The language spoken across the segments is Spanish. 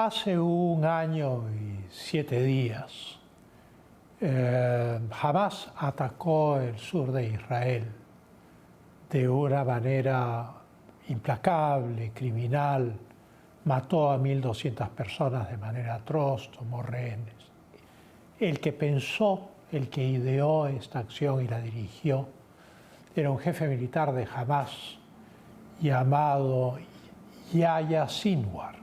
Hace 1 año y 7 días, Hamás atacó el sur de Israel de una manera implacable, criminal, mató a 1.200 personas de manera atroz, tomó rehenes. El que pensó, el que ideó esta acción y la dirigió, era un jefe militar de Hamás llamado Yahya Sinwar.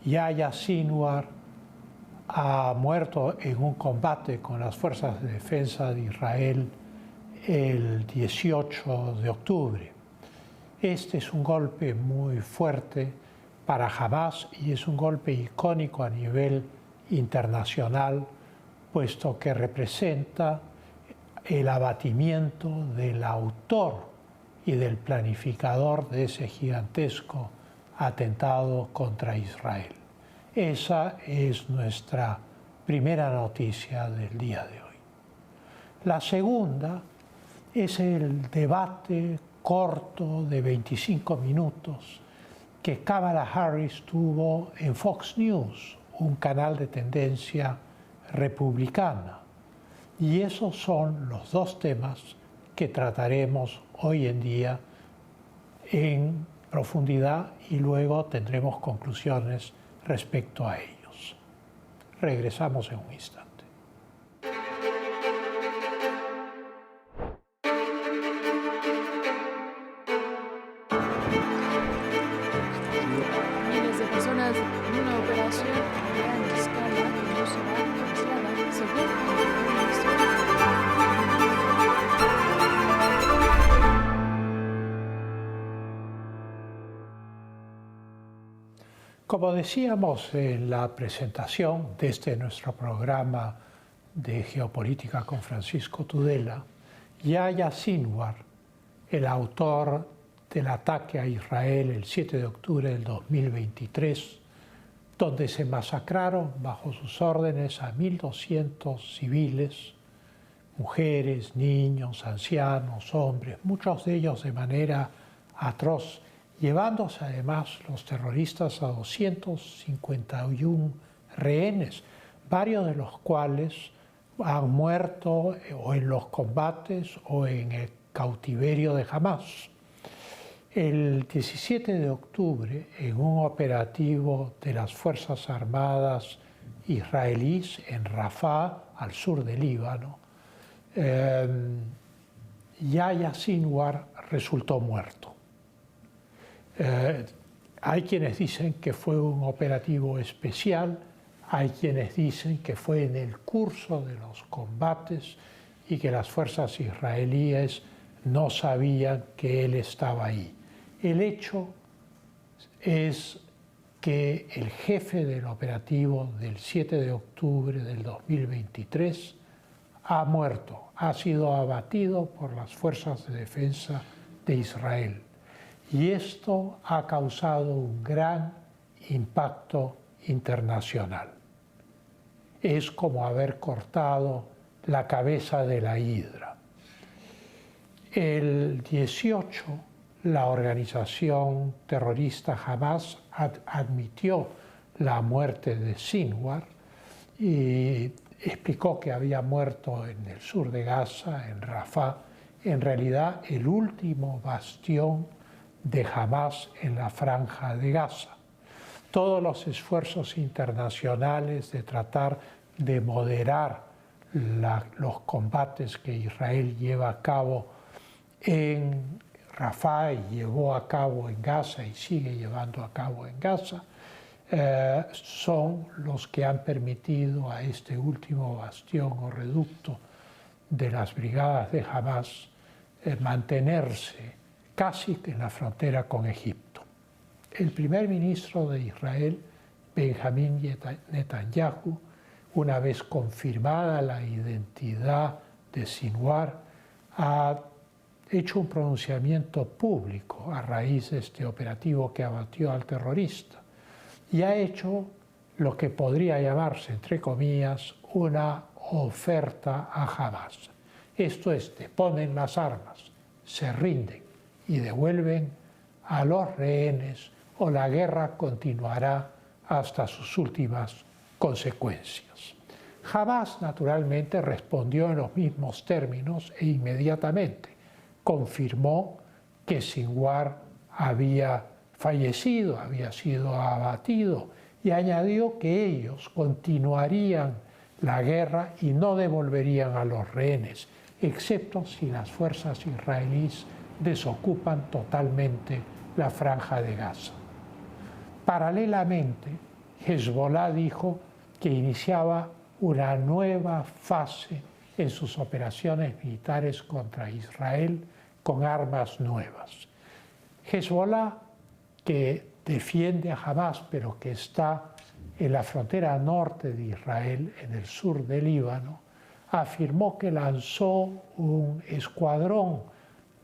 Yahya Sinwar ha muerto en un combate con las fuerzas de defensa de Israel el 18 de octubre. Este es un golpe muy fuerte para Hamás y es un golpe icónico a nivel internacional, puesto que representa el abatimiento del autor y del planificador de ese gigantesco atentado contra Israel. Esa es nuestra primera noticia del día de hoy. La segunda es el debate corto de 25 minutos que Kamala Harris tuvo en Fox News, un canal de tendencia republicana. Y esos son los dos temas que trataremos hoy en día en profundidad y luego tendremos conclusiones respecto a ellos. Regresamos en un instante. Miles de personas en una operación a gran escala que no será anunciada según el ministerio. Como decíamos en la presentación de nuestro programa de geopolítica con Francisco Tudela, Yahya Sinwar, el autor del ataque a Israel el 7 de octubre del 2023, donde se masacraron bajo sus órdenes a 1.200 civiles, mujeres, niños, ancianos, hombres, muchos de ellos de manera atroz, llevándose además los terroristas a 251 rehenes, varios de los cuales han muerto o en los combates o en el cautiverio de Hamás. El 17 de octubre, en un operativo de las Fuerzas Armadas israelíes en Rafah, al sur del Líbano, Yahya Sinwar resultó muerto. Hay quienes dicen que fue un operativo especial, hay quienes dicen que fue en el curso de los combates y que las fuerzas israelíes no sabían que él estaba ahí. El hecho es que el jefe del operativo del 7 de octubre del 2023 ha muerto, ha sido abatido por las fuerzas de defensa de Israel. Y esto ha causado un gran impacto internacional. Es como haber cortado la cabeza de la hidra. El 18, la organización terrorista Hamás admitió la muerte de Sinwar y explicó que había muerto en el sur de Gaza, en Rafah, en realidad el último bastión de Hamás en la franja de Gaza. Todos los esfuerzos internacionales de tratar de moderar los combates que Israel lleva a cabo en Rafah y llevó a cabo en Gaza y sigue llevando a cabo en Gaza, son los que han permitido a este último bastión o reducto de las brigadas de Hamás mantenerse casi en la frontera con Egipto. El primer ministro de Israel, Benjamín Netanyahu, una vez confirmada la identidad de Sinwar, ha hecho un pronunciamiento público a raíz de este operativo que abatió al terrorista y ha hecho lo que podría llamarse, entre comillas, una oferta a Hamás. Esto es, deponen las armas, se rinden y devuelven a los rehenes o la guerra continuará hasta sus últimas consecuencias. Hamás, naturalmente, respondió en los mismos términos e inmediatamente confirmó que Sinwar había fallecido, había sido abatido, y añadió que ellos continuarían la guerra y no devolverían a los rehenes, excepto si las fuerzas israelíes desocupan totalmente la franja de Gaza. Paralelamente, Hezbollah dijo que iniciaba una nueva fase en sus operaciones militares contra Israel con armas nuevas. Hezbollah, que defiende a Hamás, pero que está en la frontera norte de Israel, en el sur del Líbano, afirmó que lanzó un escuadrón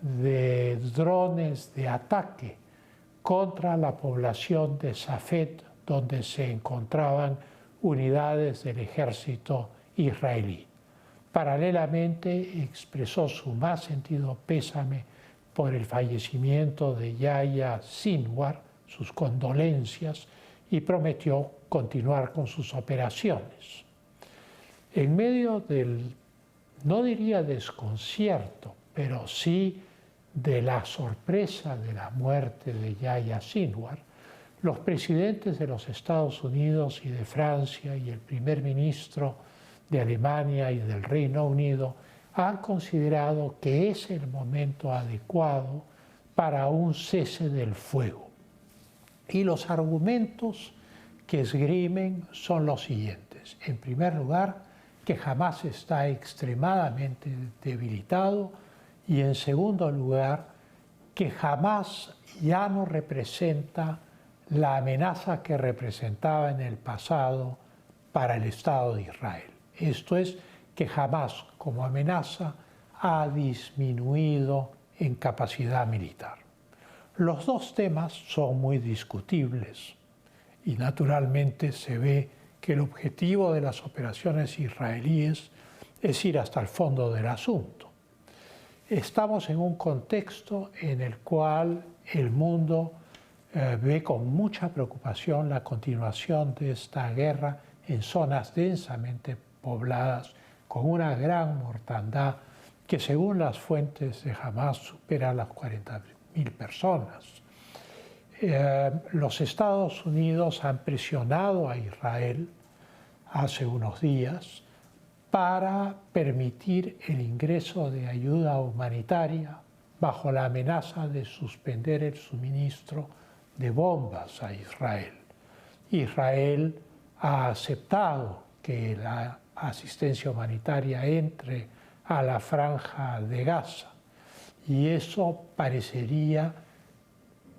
de drones de ataque contra la población de Safed, donde se encontraban unidades del ejército israelí. Paralelamente expresó su más sentido pésame por el fallecimiento de Yahya Sinwar, sus condolencias, y prometió continuar con sus operaciones. En medio del, no diría desconcierto, pero sí de la sorpresa de la muerte de Yahya Sinwar, los presidentes de los Estados Unidos y de Francia y el primer ministro de Alemania y del Reino Unido han considerado que es el momento adecuado para un cese del fuego. Y los argumentos que esgrimen son los siguientes. En primer lugar, que Hamás está extremadamente debilitado, y en segundo lugar, que Hamás ya no representa la amenaza que representaba en el pasado para el Estado de Israel. Esto es, que Hamás como amenaza ha disminuido en capacidad militar. Los dos temas son muy discutibles y naturalmente se ve que el objetivo de las operaciones israelíes es ir hasta el fondo del asunto. Estamos en un contexto en el cual el mundo ve con mucha preocupación la continuación de esta guerra en zonas densamente pobladas con una gran mortandad que según las fuentes de Hamás supera las 40.000 personas. Los Estados Unidos han presionado a Israel hace unos días para permitir el ingreso de ayuda humanitaria bajo la amenaza de suspender el suministro de bombas a Israel. Israel ha aceptado que la asistencia humanitaria entre a la franja de Gaza y eso parecería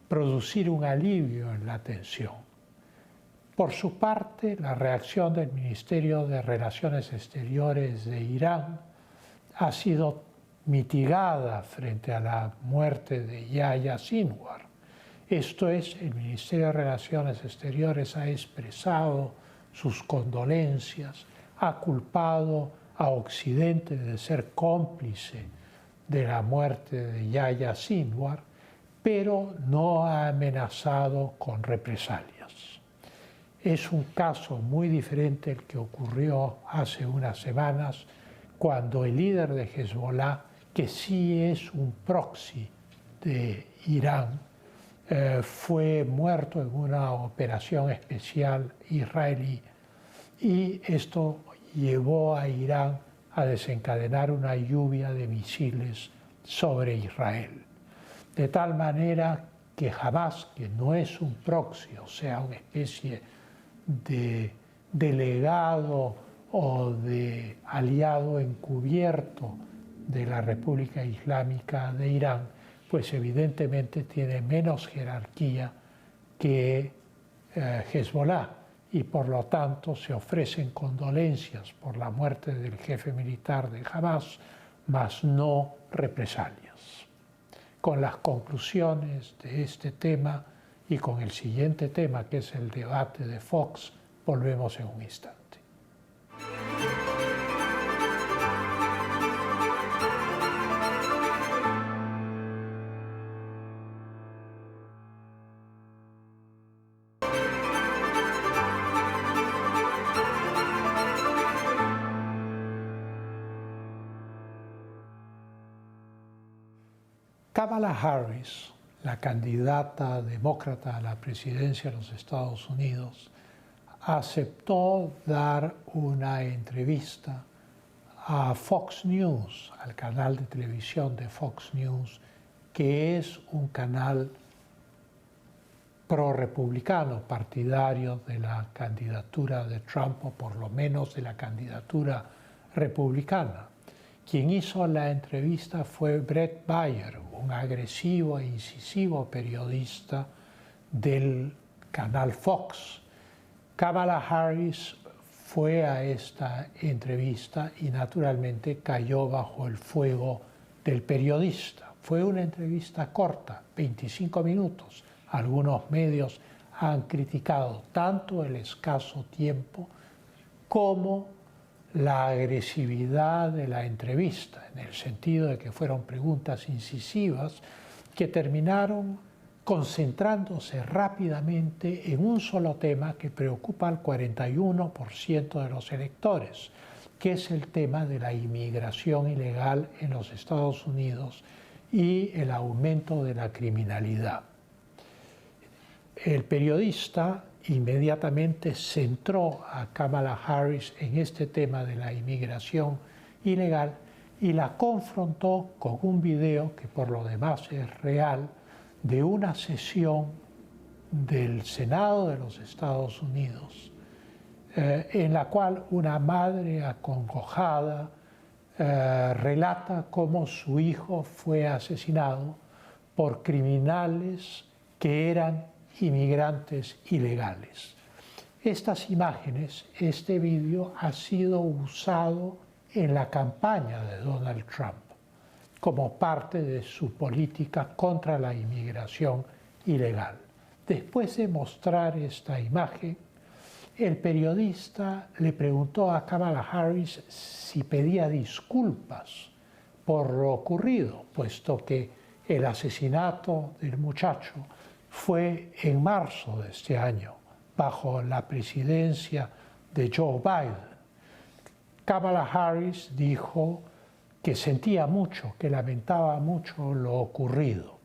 producir un alivio en la tensión. Por su parte, la reacción del Ministerio de Relaciones Exteriores de Irán ha sido mitigada frente a la muerte de Yahya Sinwar. Esto es, el Ministerio de Relaciones Exteriores ha expresado sus condolencias, ha culpado a Occidente de ser cómplice de la muerte de Yahya Sinwar, pero no ha amenazado con represalias. Es un caso muy diferente el que ocurrió hace unas semanas cuando el líder de Hezbollah, que sí es un proxy de Irán, fue muerto en una operación especial israelí y esto llevó a Irán a desencadenar una lluvia de misiles sobre Israel. De tal manera que Hamás, que no es un proxy, o sea, una especie de delegado o de aliado encubierto de la República Islámica de Irán, pues evidentemente tiene menos jerarquía que Hezbollah y por lo tanto se ofrecen condolencias por la muerte del jefe militar de Hamás, mas no represalias. Con las conclusiones de este tema y con el siguiente tema, que es el debate de Fox, volvemos en un instante. Kamala Harris, la candidata demócrata a la presidencia de los Estados Unidos, aceptó dar una entrevista a Fox News, al canal de televisión de Fox News, que es un canal pro-republicano, partidario de la candidatura de Trump, o por lo menos de la candidatura republicana. Quien hizo la entrevista fue Bret Baier, un agresivo e incisivo periodista del canal Fox. Kamala Harris fue a esta entrevista y naturalmente cayó bajo el fuego del periodista. Fue una entrevista corta, 25 minutos. Algunos medios han criticado tanto el escaso tiempo como la agresividad de la entrevista, en el sentido de que fueron preguntas incisivas que terminaron concentrándose rápidamente en un solo tema que preocupa al 41% de los electores, que es el tema de la inmigración ilegal en los Estados Unidos y el aumento de la criminalidad. El periodista inmediatamente centró a Kamala Harris en este tema de la inmigración ilegal y la confrontó con un video que por lo demás es real, de una sesión del Senado de los Estados Unidos, en la cual una madre acongojada relata cómo su hijo fue asesinado por criminales que eran inmigrantes ilegales. Estas imágenes, este vídeo ha sido usado en la campaña de Donald Trump como parte de su política contra la inmigración ilegal. Después de mostrar esta imagen, el periodista le preguntó a Kamala Harris si pedía disculpas por lo ocurrido, puesto que el asesinato del muchacho fue en marzo de este año, bajo la presidencia de Joe Biden. Kamala Harris dijo que sentía mucho, que lamentaba mucho lo ocurrido,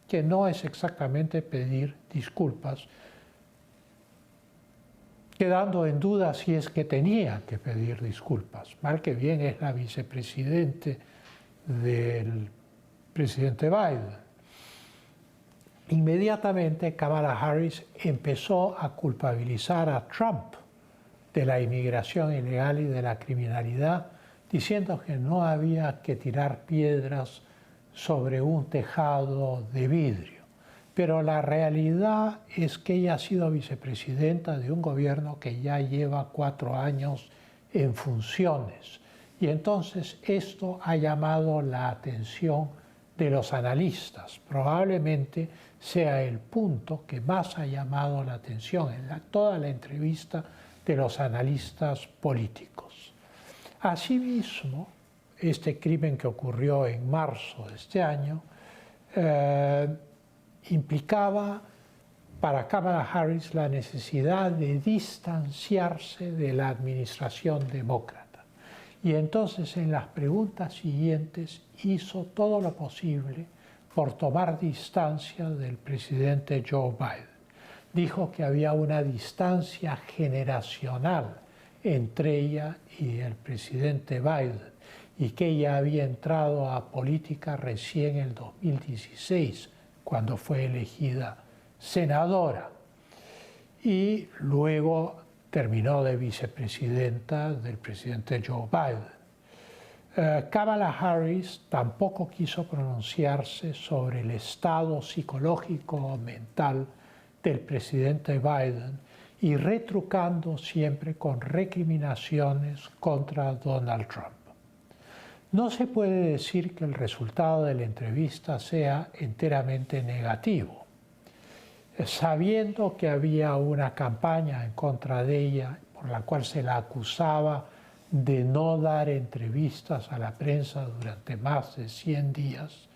que no es exactamente pedir disculpas, quedando en duda si es que tenía que pedir disculpas. Mal que bien es la vicepresidente del presidente Biden. Inmediatamente Kamala Harris empezó a culpabilizar a Trump de la inmigración ilegal y de la criminalidad, diciendo que no había que tirar piedras sobre un tejado de vidrio. Pero la realidad es que ella ha sido vicepresidenta de un gobierno que ya lleva 4 años en funciones. Y entonces esto ha llamado la atención de los analistas. Probablemente sea el punto que más ha llamado la atención en toda la entrevista de los analistas políticos. Asimismo, este crimen que ocurrió en marzo de este año implicaba para Kamala Harris la necesidad de distanciarse de la administración demócrata. Y entonces en las preguntas siguientes hizo todo lo posible por tomar distancia del presidente Joe Biden. Dijo que había una distancia generacional entre ella y el presidente Biden y que ella había entrado a política recién en el 2016, cuando fue elegida senadora, y luego terminó de vicepresidenta del presidente Joe Biden. Kamala Harris tampoco quiso pronunciarse sobre el estado psicológico o mental del presidente Biden y retrucando siempre con recriminaciones contra Donald Trump. No se puede decir que el resultado de la entrevista sea enteramente negativo. Sabiendo que había una campaña en contra de ella por la cual se la acusaba de no dar entrevistas a la prensa durante más de 100 días,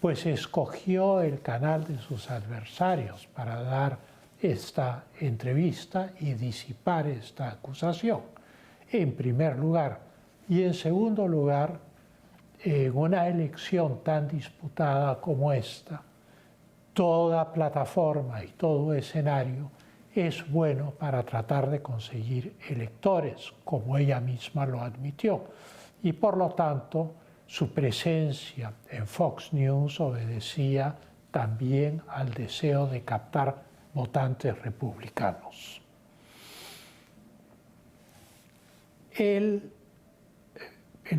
pues escogió el canal de sus adversarios para dar esta entrevista y disipar esta acusación, en primer lugar. Y en segundo lugar, en una elección tan disputada como esta, toda plataforma y todo escenario es bueno para tratar de conseguir electores, como ella misma lo admitió. Y por lo tanto, su presencia en Fox News obedecía también al deseo de captar votantes republicanos. El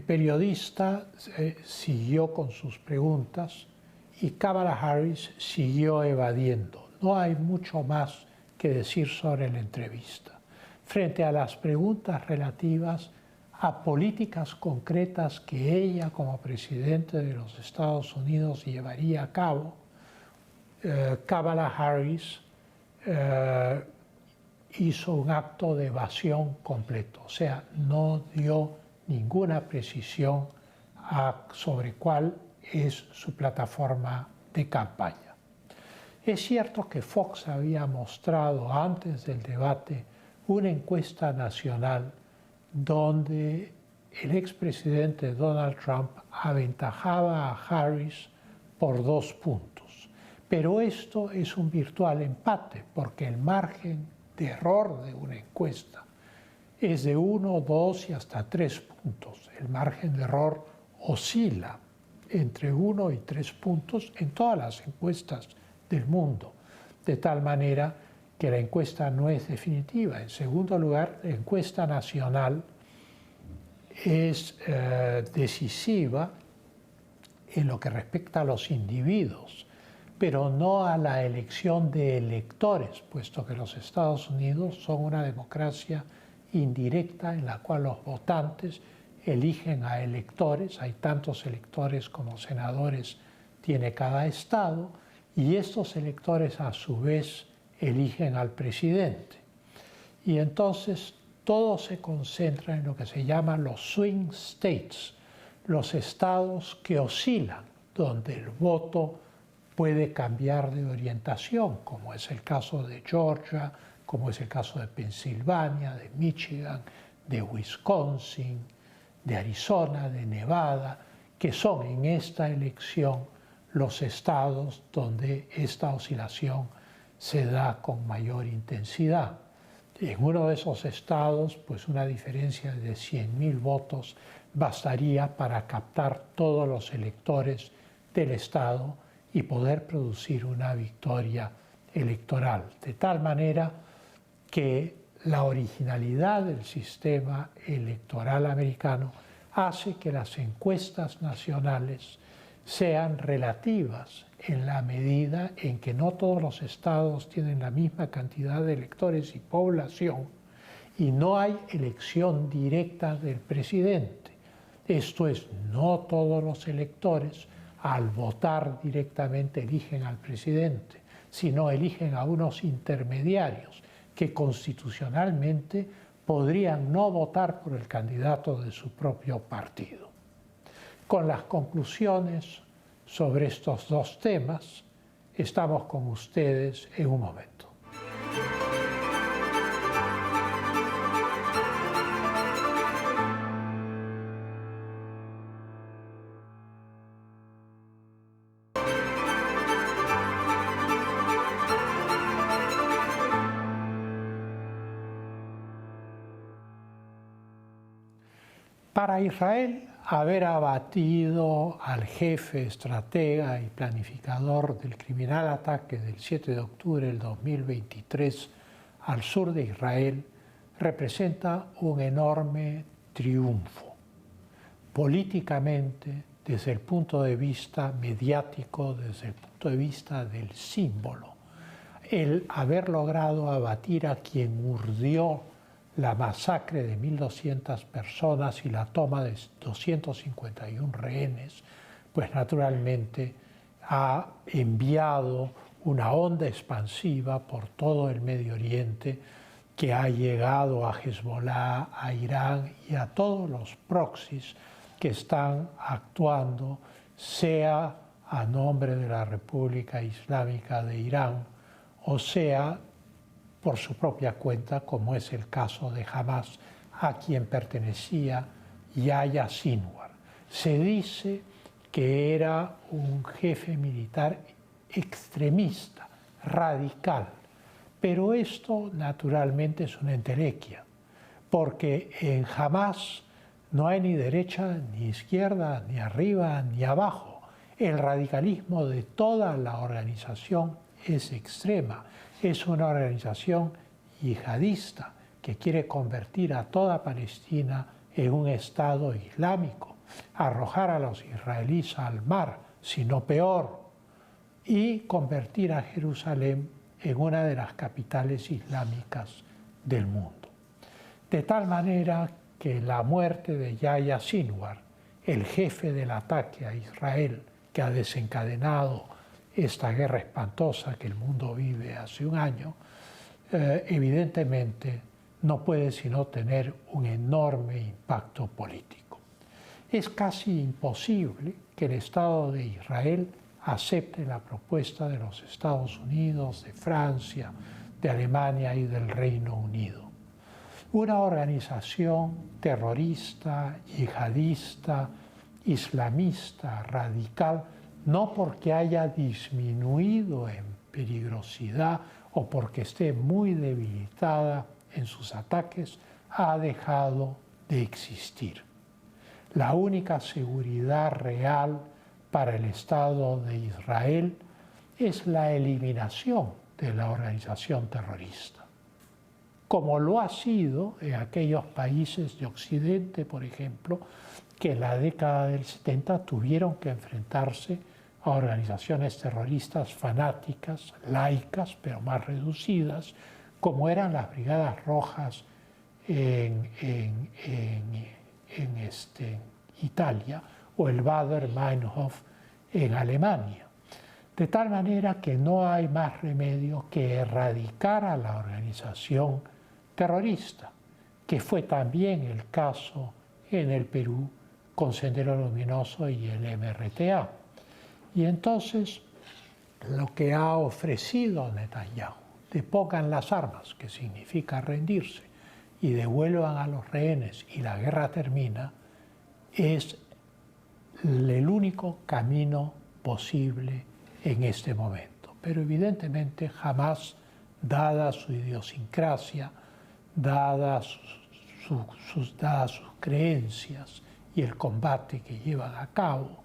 periodista siguió con sus preguntas y Kamala Harris siguió evadiendo. No hay mucho más que decir sobre la entrevista. Frente a las preguntas relativas a políticas concretas que ella como presidente de los Estados Unidos llevaría a cabo, Kamala Harris hizo un acto de evasión completo, o sea, no dio ninguna precisión sobre cuál es su plataforma de campaña. Es cierto que Fox había mostrado antes del debate una encuesta nacional donde el expresidente Donald Trump aventajaba a Harris por 2 puntos. Pero esto es un virtual empate porque el margen de error de una encuesta es de 1, 2 y hasta 3 puntos. El margen de error oscila entre 1 y 3 puntos en todas las encuestas del mundo, de tal manera que la encuesta no es definitiva. En segundo lugar, la encuesta nacional es decisiva en lo que respecta a los individuos, pero no a la elección de electores, puesto que los Estados Unidos son una democracia indirecta en la cual los votantes eligen a electores. Hay tantos electores como senadores tiene cada estado, y estos electores a su vez eligen al presidente. Y entonces todo se concentra en lo que se llaman los swing states, los estados que oscilan, donde el voto puede cambiar de orientación, como es el caso de Georgia, como es el caso de Pensilvania, de Michigan, de Wisconsin, de Arizona, de Nevada, que son en esta elección los estados donde esta oscilación se da con mayor intensidad. En uno de esos estados, pues una diferencia de 100.000 votos bastaría para captar todos los electores del estado y poder producir una victoria electoral. De tal manera que la originalidad del sistema electoral americano hace que las encuestas nacionales sean relativas en la medida en que no todos los estados tienen la misma cantidad de electores y población y no hay elección directa del presidente. Esto es, no todos los electores al votar directamente eligen al presidente, sino eligen a unos intermediarios que constitucionalmente podrían no votar por el candidato de su propio partido. Con las conclusiones sobre estos 2 temas, estamos con ustedes en un momento. Para Israel, haber abatido al jefe, estratega y planificador del criminal ataque del 7 de octubre del 2023 al sur de Israel representa un enorme triunfo. Políticamente, desde el punto de vista mediático, desde el punto de vista del símbolo, el haber logrado abatir a quien urdió la masacre de 1.200 personas y la toma de 251 rehenes, pues naturalmente ha enviado una onda expansiva por todo el Medio Oriente que ha llegado a Hezbollah, a Irán y a todos los proxies que están actuando, sea a nombre de la República Islámica de Irán, o sea por su propia cuenta, como es el caso de Hamas, a quien pertenecía Yahya Sinwar. Se dice que era un jefe militar extremista, radical, pero esto naturalmente es una entelequia, porque en Hamás no hay ni derecha, ni izquierda, ni arriba, ni abajo. El radicalismo de toda la organización es extrema. Es una organización yihadista que quiere convertir a toda Palestina en un Estado islámico, arrojar a los israelíes al mar, si no peor, y convertir a Jerusalén en una de las capitales islámicas del mundo. De tal manera que la muerte de Yahya Sinwar, el jefe del ataque a Israel que ha desencadenado esta guerra espantosa que el mundo vive hace un año, evidentemente no puede sino tener un enorme impacto político. Es casi imposible que el Estado de Israel acepte la propuesta de los Estados Unidos, de Francia, de Alemania y del Reino Unido. Una organización terrorista, yihadista, islamista, radical, no porque haya disminuido en peligrosidad o porque esté muy debilitada en sus ataques, ha dejado de existir. La única seguridad real para el Estado de Israel es la eliminación de la organización terrorista, como lo ha sido en aquellos países de Occidente, por ejemplo, que en la década del 70 tuvieron que enfrentarse a organizaciones terroristas fanáticas, laicas, pero más reducidas, como eran las Brigadas Rojas en Italia o el Baader-Meinhof en Alemania. De tal manera que no hay más remedio que erradicar a la organización terrorista, que fue también el caso en el Perú con Sendero Luminoso y el MRTA. Y entonces lo que ha ofrecido Netanyahu, de pongan las armas, que significa rendirse, y devuelvan a los rehenes y la guerra termina, es el único camino posible en este momento. Pero evidentemente jamás, dada su idiosincrasia, dadas sus creencias y el combate que llevan a cabo,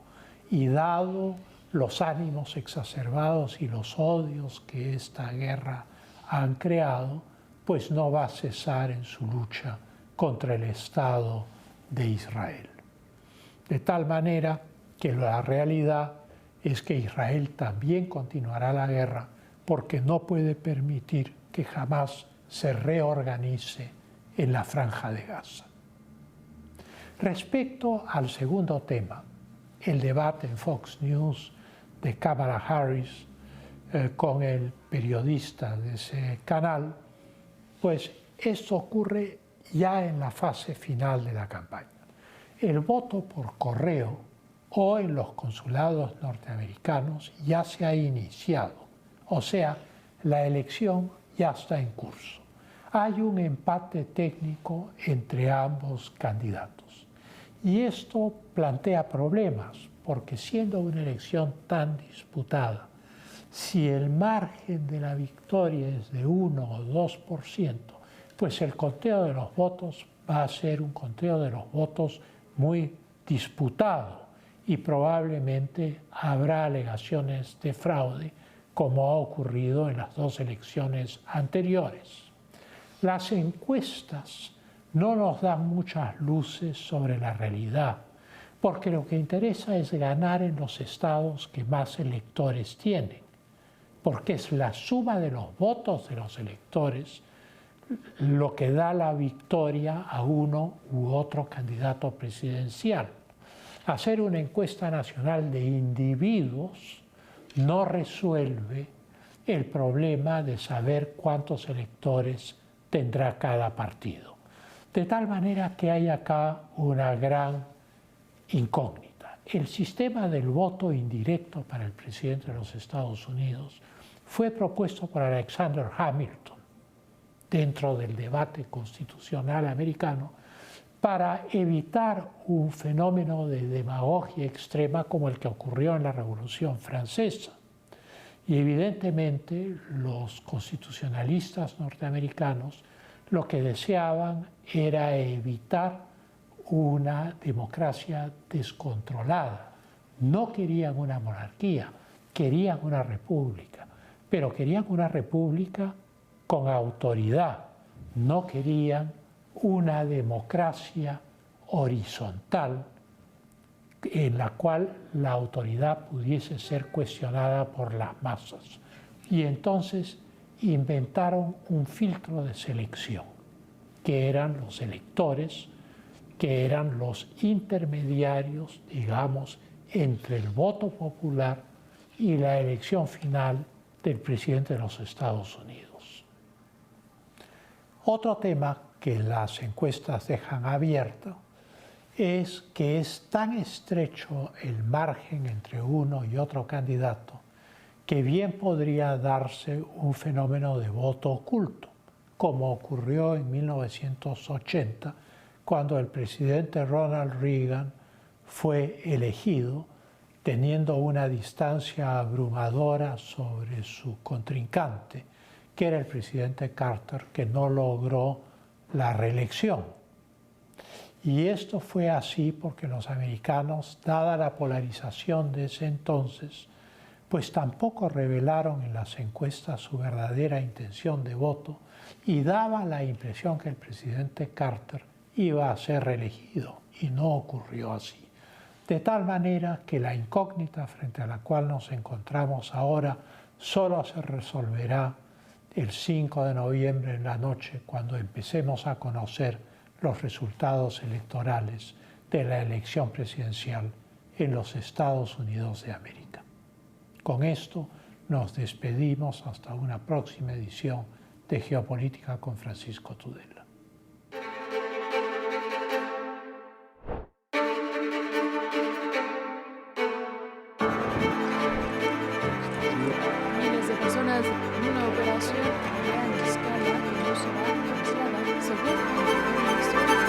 y dado los ánimos exacerbados y los odios que esta guerra han creado, pues no va a cesar en su lucha contra el Estado de Israel. De tal manera que la realidad es que Israel también continuará la guerra porque no puede permitir que jamás se reorganice en la Franja de Gaza. Respecto al segundo tema, el debate en Fox News de Kamala Harris con el periodista de ese canal, pues esto ocurre ya en la fase final de la campaña. El voto por correo o en los consulados norteamericanos ya se ha iniciado, o sea, la elección ya está en curso. Hay un empate técnico entre ambos candidatos. Y esto plantea problemas, porque siendo una elección tan disputada, si el margen de la victoria es de 1 o 2%, pues el conteo de los votos va a ser un conteo de los votos muy disputado y probablemente habrá alegaciones de fraude, como ha ocurrido en las dos elecciones anteriores. Las encuestas no nos dan muchas luces sobre la realidad, porque lo que interesa es ganar en los estados que más electores tienen, porque es la suma de los votos de los electores lo que da la victoria a uno u otro candidato presidencial. Hacer una encuesta nacional de individuos no resuelve el problema de saber cuántos electores tendrá cada partido. De tal manera que hay acá una gran incógnita. El sistema del voto indirecto para el presidente de los Estados Unidos fue propuesto por Alexander Hamilton dentro del debate constitucional americano, para evitar un fenómeno de demagogia extrema como el que ocurrió en la Revolución Francesa. Y evidentemente los constitucionalistas norteamericanos lo que deseaban era evitar una democracia descontrolada. No querían una monarquía, querían una república, pero querían una república con autoridad, no querían una democracia horizontal en la cual la autoridad pudiese ser cuestionada por las masas. Y entonces inventaron un filtro de selección, que eran los electores, que eran los intermediarios, digamos, entre el voto popular y la elección final del presidente de los Estados Unidos. Otro tema que las encuestas dejan abierto es que es tan estrecho el margen entre uno y otro candidato que bien podría darse un fenómeno de voto oculto, como ocurrió en 1980, cuando el presidente Ronald Reagan fue elegido, teniendo una distancia abrumadora sobre su contrincante, que era el presidente Carter, que no logró la reelección. Y esto fue así porque los americanos, dada la polarización de ese entonces, pues tampoco revelaron en las encuestas su verdadera intención de voto y daba la impresión que el presidente Carter iba a ser reelegido, y no ocurrió así. De tal manera que la incógnita frente a la cual nos encontramos ahora solo se resolverá el 5 de noviembre en la noche, cuando empecemos a conocer los resultados electorales de la elección presidencial en los Estados Unidos de América. Con esto nos despedimos hasta una próxima edición de Geopolítica con Francisco Tudela. Miles de personas en una operación a gran escala que no será anunciada según la historia.